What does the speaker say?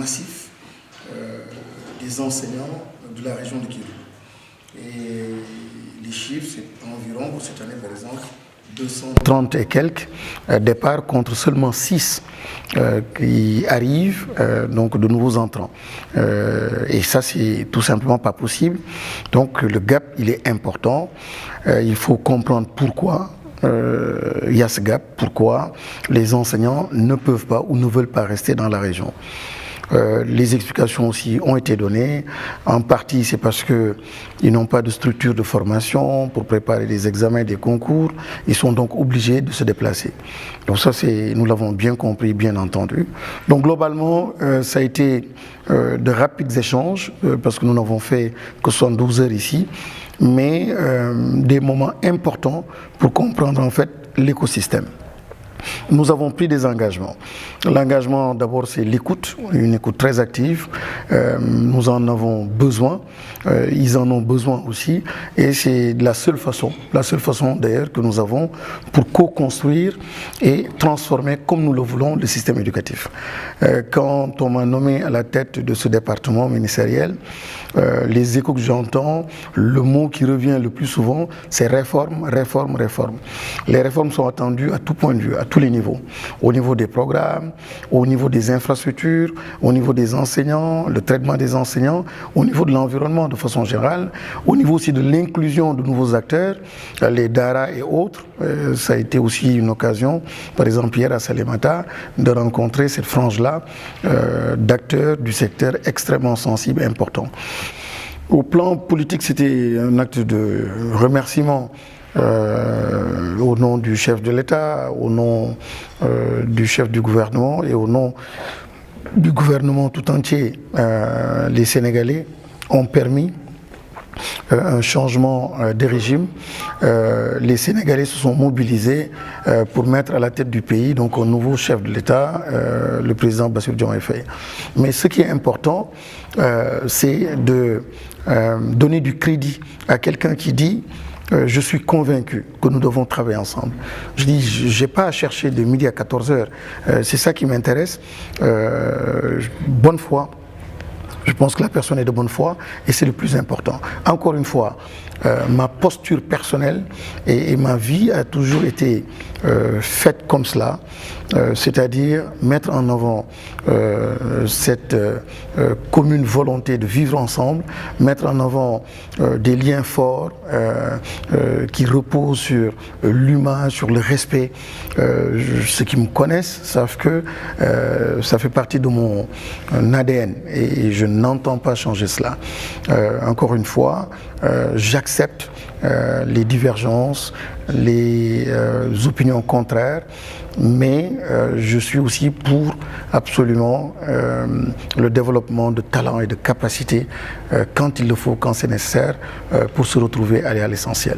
massif des enseignants de la région de Kivu. Et les chiffres, c'est environ, pour cette année par exemple, 230 et quelques départs contre seulement 6 qui arrivent, donc de nouveaux entrants. Et ça, c'est tout simplement pas possible. Donc le gap, il est important. Il faut comprendre pourquoi il y a ce gap, pourquoi les enseignants ne peuvent pas ou ne veulent pas rester dans la région. Les explications aussi ont été données. En partie, c'est parce qu'ils n'ont pas de structure de formation pour préparer des examens, des concours. Ils sont donc obligés de se déplacer. Donc ça, nous l'avons bien compris, bien entendu. Donc globalement, ça a été de rapides échanges, parce que nous n'avons fait que 72 heures ici, mais des moments importants pour comprendre en fait l'écosystème. Nous avons pris des engagements. L'engagement, d'abord, c'est l'écoute, une écoute très active. Nous en avons besoin. Ils en ont besoin aussi. Et c'est la seule façon d'ailleurs que nous avons pour co-construire et transformer, comme nous le voulons, le système éducatif. Quand on m'a nommé à la tête de ce département ministériel, les échos que j'entends, le mot qui revient le plus souvent, c'est réforme, réforme, réforme. Les réformes sont attendues à tout point de vue, à tous les niveaux. Au niveau des programmes, au niveau des infrastructures, au niveau des enseignants, le traitement des enseignants, au niveau de l'environnement de façon générale, au niveau aussi de l'inclusion de nouveaux acteurs, les DARA et autres. Ça a été aussi une occasion, par exemple hier à Salémata, de rencontrer cette frange-là d'acteurs du secteur extrêmement sensible et important. Au plan politique, c'était un acte de remerciement au nom du chef de l'État, au nom du chef du gouvernement et au nom du gouvernement tout entier. Les Sénégalais ont permis un changement de régime. Les Sénégalais se sont mobilisés pour mettre à la tête du pays donc un nouveau chef de l'État, le président Bassirou Diomaye Faye. Mais ce qui est important, c'est de donner du crédit à quelqu'un qui dit je suis convaincu que nous devons travailler ensemble. Je dis, je n'ai pas à chercher de midi à 14 heures. C'est ça qui m'intéresse. Bonne foi. Je pense que la personne est de bonne foi et c'est le plus important. Encore une fois, ma posture personnelle et ma vie a toujours été faite comme cela, c'est-à-dire mettre en avant cette commune volonté de vivre ensemble, mettre en avant des liens forts qui reposent sur l'humain, sur le respect. Ceux qui me connaissent savent que ça fait partie de mon ADN et je n'entends pas changer cela. Encore une fois, j'accepte les divergences, les opinions contraires, mais je suis aussi pour absolument le développement de talents et de capacités quand il le faut, quand c'est nécessaire, pour se retrouver, aller à l'essentiel.